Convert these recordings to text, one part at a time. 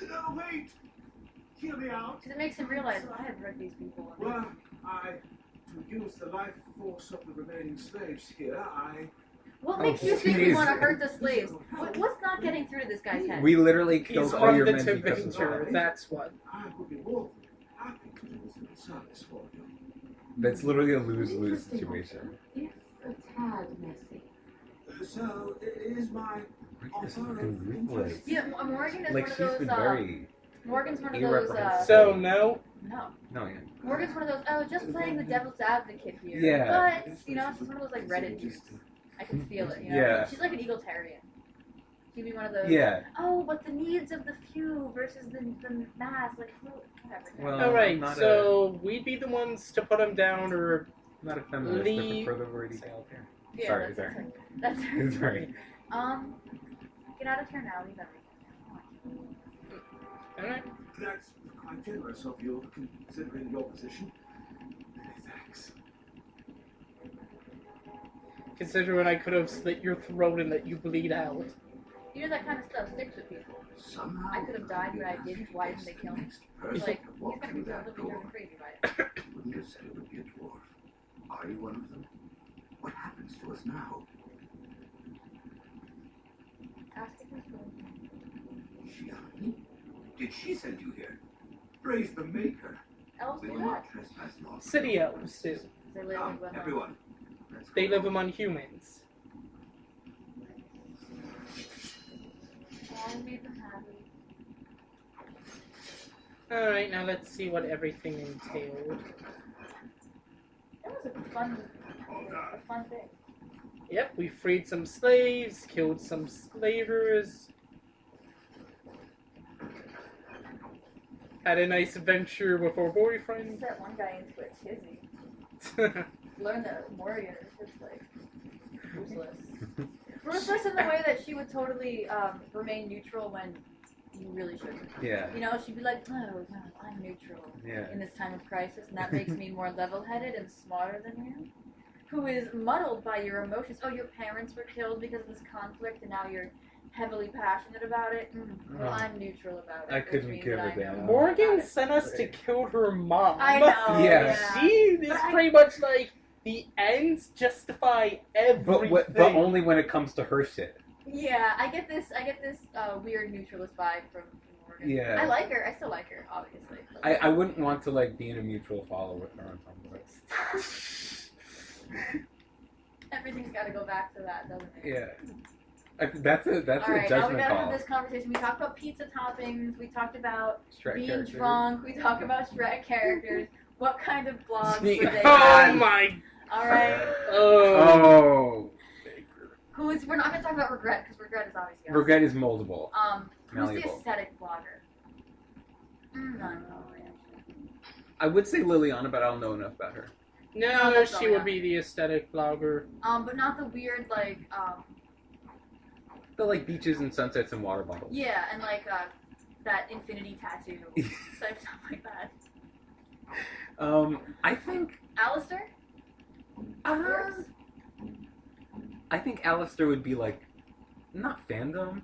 No, wait! Hear me out. Because it makes him realize, well, I have hurt these people. Well, to use the life force of the remaining slaves here, What makes you think we want to hurt the slaves? What's not getting through to this guy's head? We literally killed all your men because of Tavinter, that's what. I would be more than happy to do this in service for you. That's literally a lose-lose situation. If a tad messy. So, is my This is fucking ruthless. Yeah, Morgan is Like, one of she's those, been very Morgan's one of those, irreprehensible. So, no? No. No, yeah. Morgan's one of those, oh, just playing the devil's advocate here. Yeah. But, you know, she's one of those, like, Reddit dudes. I can feel it, you know? Yeah. She's like an egalitarian. She'd be one of those, Yeah. oh, but the needs of the few versus the mass, like, whatever. Well, Alright, not so we'd be the ones to put him down or not a feminist, leave. but prefer the word egalitarian. Yeah, Sorry, that's sorry. That's Sorry. Get out of here now, leave everything. Alright. That's quite generous of you, considering your position. Many thanks. Considering I could have slit your throat and let you bleed out. You know, that kind of stuff sticks with people. Somehow, I could have died, but I didn't. Why didn't they kill me? Like, he's gonna be totally driven crazy by it. You wouldn't have said it would be a dwarf. Are you one of them? What happens to us now? Ask if he's going. She, did she send you here? Praise the Maker. Elves We do will that. not trespass long. City elves do. They live Come, with everyone. Let's They go. live among humans. I made them happy. Alright, now let's see what everything entailed. That was a fun thing. Yep, we freed some slaves, killed some slavers. Had a nice adventure with our boyfriend. Set one guy into a tizzy. Learn that Morgan is just like ruthless. Ruthless in the way that she would totally remain neutral when you really shouldn't. Yeah. You know, she'd be like, no, I'm neutral Yeah. in this time of crisis, and that makes me more level-headed and smarter than you. Who is muddled by your emotions. Oh, your parents were killed because of this conflict, and now you're heavily passionate about it. Well, I'm neutral about it. I which couldn't means give that a I know damn. more Morgan about it. sent us to kill her mom. I know. Yeah. She is pretty much like the ends justify everything. But only when it comes to her shit. Yeah, I get this weird neutralist vibe from Morgan. Yeah. I like her. I still like her, obviously. I wouldn't want to like be in a mutual follow with her on Tumblr. Everything's got to go back to that, doesn't it? Yeah. That's a All right, now we judgment gotta call. have this conversation. We talked about pizza toppings. We talked about Shrek being characters. drunk. We talked about Shrek characters. What kind of blogs Sneak- would they Oh have? my! All right. Oh. We're not gonna talk about regret because regret is obviously. Regret is moldable. Who's the Malleable. aesthetic blogger? No. I would say Liliana, but I don't know enough about her. No, that's she all, would yeah. be the aesthetic blogger. But not the weird like The like beaches and sunsets and water bottles. yeah, and like that infinity tattoo type stuff like that. I think Alistair? Works? I think Alistair would be like not fandom,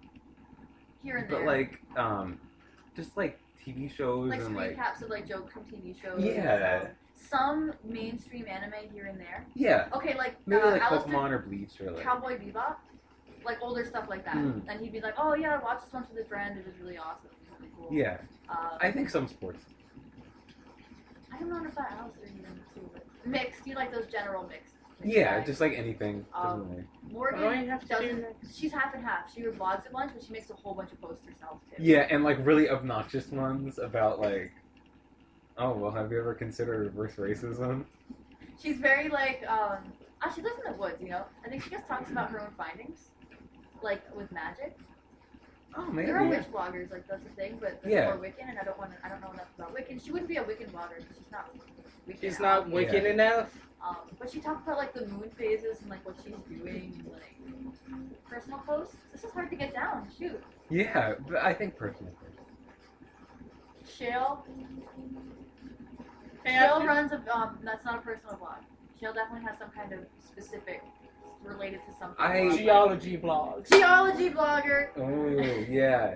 Here and but there. like just like TV shows like and like recaps of like jokes from TV shows. Yeah. Some mainstream anime here and there. yeah, Okay, like maybe like Alistair, Pokemon or Bleach or like Cowboy Bebop, like older stuff like that. Mm. And he'd be like, "Oh yeah, I watched this once with a friend. It was really awesome. It was really cool." yeah. I I think some sports. don't know about Alistair even too, but mixed. You like those general mixed? Yeah, guys. just like anything. Doesn't really. Morgan What do I have to do doesn't. next? She's half and half. She blogs a bunch, but she makes a whole bunch of posts herself too. Yeah, and like really obnoxious ones about like, oh well, have you ever considered reverse racism? She's very like she lives in the woods, you know. I think she just talks about her own findings, like with magic. Oh, maybe. There are witch bloggers, like that's the thing, but there's Yeah. more Wiccan, and I don't know enough about Wiccan. She wouldn't be a Wiccan blogger because she's not Wiccan. She's not Wiccan Yeah. enough. But she talked about like the moon phases and like what she's doing, and, like personal posts. This is hard to get down. Shoot, Yeah, but I think personally. Shale. Hey, Shale after- runs a that's not a personal blog. Shale definitely has some kind of specific related to something. I- Geology blogs. Geology blogger. Oh yeah.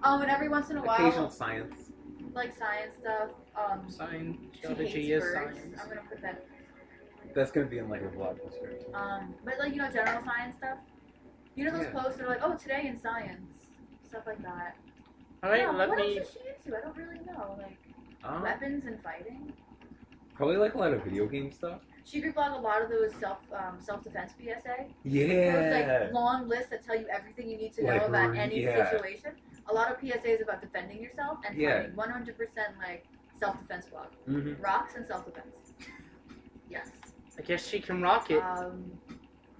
And every once in a while, Occasional science. like science stuff. Science, She geology hates is birds. science. I'm gonna put that. That's gonna be in like a vlog description. But like general science stuff. You know those Yeah. posts that are like, oh, today in science, stuff like that. Alright, Yeah, let what me... else is she into? I don't really know. Like Um, weapons and fighting. probably like a lot of video game stuff. She reblog a lot of those self defense PSA. Yeah. Those like long lists that tell you everything you need to know Like, about any yeah. situation. A lot of PSAs about defending yourself and Yeah. fighting. 100% like self defense blog. Mm-hmm. Rocks and self defense. Yes. I guess she can rock it. For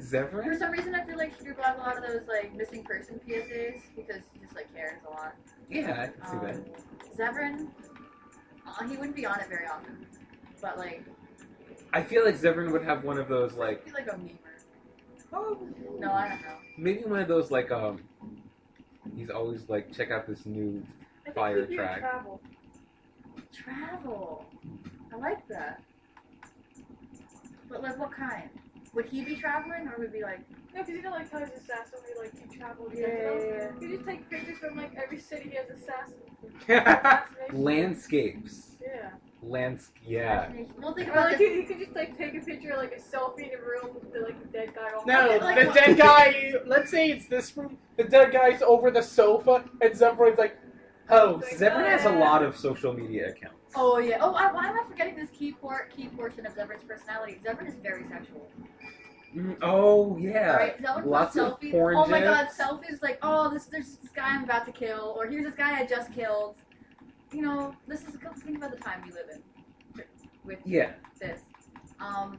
Zevran? some reason, I feel like she reblog a lot of those like missing person PSAs because she just like cares a lot. Yeah, I can see that. Zevran, he wouldn't be on it very often, but like I feel like Zevran would have one of those like, he'd be like a memer. oh, No, I don't know. maybe one of those like he's always like, check out this new I think fire he'd be a track. Travel. I like that. But like, what kind? Would he be traveling, or would it be like? No, because you know, like how his assassin, we like you travel. Yeah. You just take pictures from like every city he has assassin. Landscapes. Yeah. Yeah. Well, think Or about like this. you could just like take a picture, like a selfie in a room with the dead guy. On No, Okay, like the what- dead guy, let's say it's this room, the dead guy's over the sofa, and Zevran's like, oh, Zevran has a lot of social media accounts. Oh yeah. Oh, why am I forgetting this key portion of Zevran's personality? Zevran is very sexual. Oh yeah. Right? Zevran Lots posts of selfies. porn Oh my god, gifs. selfies like, oh, there's this guy I'm about to kill, or here's this guy I just killed. You know, this is think about the time we live in. With Yeah. this. What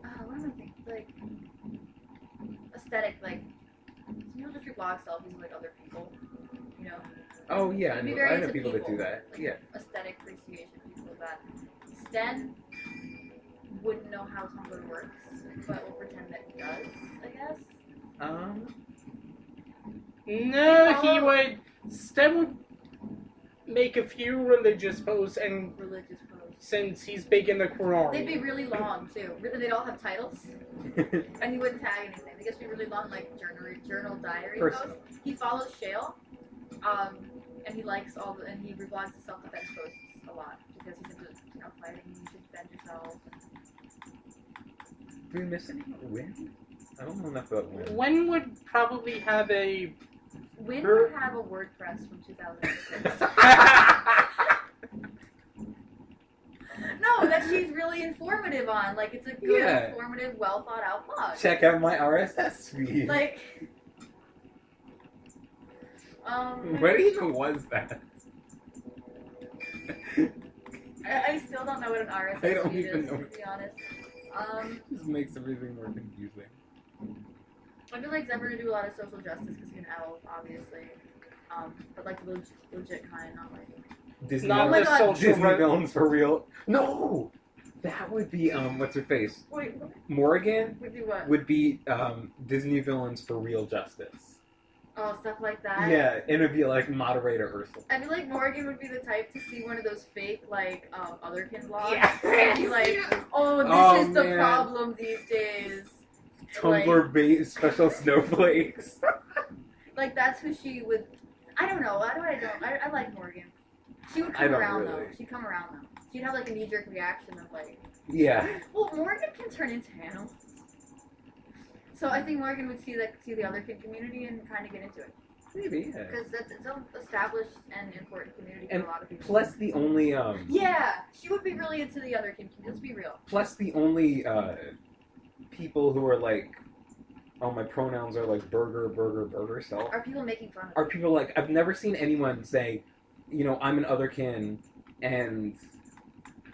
am I thinking? Like aesthetic, like some people just reblog selfies of like other people. You know. Oh yeah, Be I very know into people that do that. like, Yeah. Aesthetic appreciation, people of that. Sten wouldn't know how Tumblr works, but will pretend that he does, I guess. no, he would, Stem would make a few religious posts, and Religious posts. since he's big in the They'd Quran. be really long too. They'd all have titles, and he wouldn't tag anything. They just be really long, like journal diary Personal. posts. He follows Shale, and he likes and he reblogs the self-defense posts a lot because he's into fighting. You should defend yourself. Do we miss any Win? I don't know enough about Win. Wen would probably have a... Win would have a WordPress from 2006. No, that she's really informative on. Like, it's a good, Yeah. informative, well thought out blog. Check out my RSS feed. Like, What even was that? I still don't know what an RSS I don't feed even is, know. to be honest. This makes everything more confusing. I feel like Zevran would do a lot of social justice because he's an elf, obviously. But like legit kind, not like. Disney, Not Oh my the God. social Disney re- villains for real. No, that would be what's her face? Wait, what? Morgan Would do what? would be Disney villains for real justice. Oh, stuff like that. Yeah, it would be like moderator Ursula. I feel like Morgan would be the type to see one of those fake, like, otherkin blogs. Yeah. And be like, oh, this Oh, is the man. problem these days. Tumblr-based special snowflakes. Like, that's who she would. I don't know. I like Morgan. She would I come don't around, really. though. She'd come around, though. She'd have, like, a knee-jerk reaction of, like, Yeah. well, Morgan can turn into Hannah. So I think Morgan would see the otherkin community and kind of get into it. Maybe, yeah. Because it's an established and important community And for a lot of people. Plus the only Yeah, she would be really into the otherkin community. Let's be real. plus the only people who are like, oh, my pronouns are like burger self. Are people making fun of Are it? people like, I've never seen anyone say, you know, I'm an otherkin, and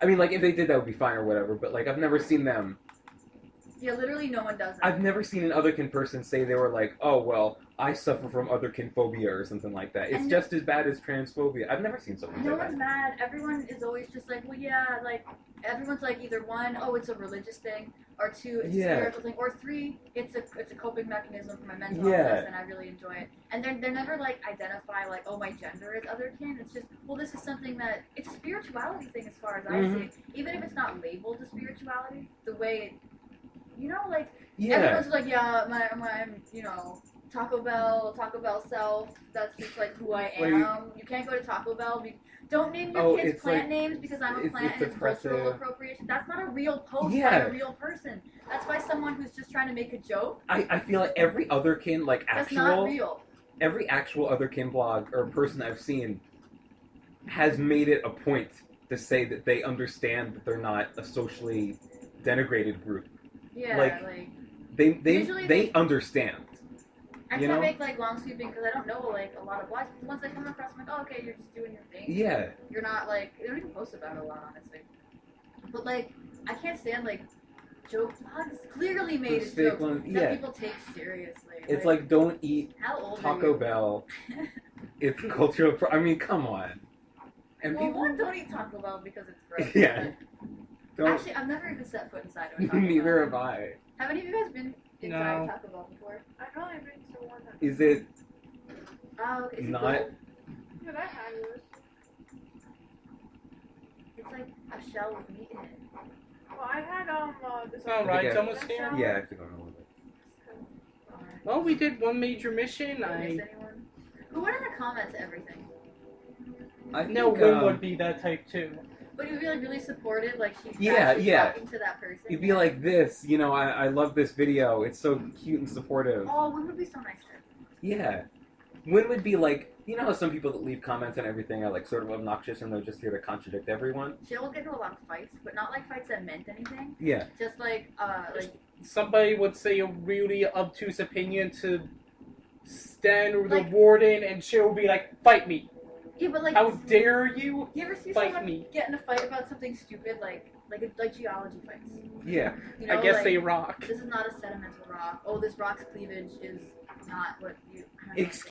I mean, like, if they did, that would be fine or whatever, but like, I've never seen them. Yeah, literally no one does that. I've never seen an otherkin person say they were like, oh, well, I suffer from otherkin phobia or something like that. It's And just as bad as transphobia. I've never seen someone No say one's mad. Everyone is always just like, well, yeah, like, everyone's like either one, oh, it's a religious thing, or two, it's Yeah. a spiritual thing, or three, it's a coping mechanism for my mental Yeah. illness, and I really enjoy it. And they're never like identify like, oh, my gender is otherkin. It's just, well, this is something that it's a spirituality thing as far as I see it. Even if it's not labeled as spirituality, the way it, you know, like Yeah. everyone's like, yeah, my, you know, Taco Bell self. That's just like who I Like- am. You can't go to Taco Bell. Don't name your Oh, kids it's plant like- names because I'm a it's plant and it's cultural oppressive. appropriation. That's not a real post by Yeah. a real person. That's by someone who's just trying to make a joke. I feel like every otherkin, like That's not actual, real. every actual otherkin blog or person I've seen has made it a point to say that they understand that they're not a socially denigrated group. Yeah, Like- like They Usually they- understand. I you can't know? make like long sweeping because I don't know like a lot of blogs. Once I come across, I'm like, oh, okay, you're just doing your thing. Yeah. You're not like they don't even post about it a lot, honestly. But like, I can't stand like joke blogs clearly made as Fake jokes ones, that yeah. people take seriously. It's like don't eat how old Taco are you? Bell. It's cultural. I mean, come on. And Well, people. one, don't eat Taco Bell because it's gross. Yeah. but- Don't. Actually, I've never even set foot inside of a Taco Neither Bell. have I. Have any of you guys been inside No. Taco Bell before? I've only been to one. Is it Oh, okay. Is it not? good? But I had this. It's like a shell with meat in it. Well, I had this. All right, it's Okay. almost here. Yeah, I have to go in a little bit. Well, we did one major mission. Did I I miss anyone? Who would ever comment to everything? I no think, one would be that type too. But you'd be like really supportive, like she's Yeah, actually yeah. talking to that person. You'd be like this, you know, I love this video. It's so cute and supportive. oh, one would be so nice to her. Yeah. When would be like, you know how some people that leave comments and everything are like sort of obnoxious and they're just here to contradict everyone? She'll get into a lot of fights, but not like fights that meant anything. Yeah. Just like Somebody would say a really obtuse opinion to stand the Like- warden, and she'll be like, "Fight me! yeah, but like How dare you you ever see fight someone me?" get in a fight about something stupid like geology fights? Yeah. You know, I guess like, they rock. this is not a sedimental rock. Oh, this rock's cleavage is not what you. I don't know. Excuse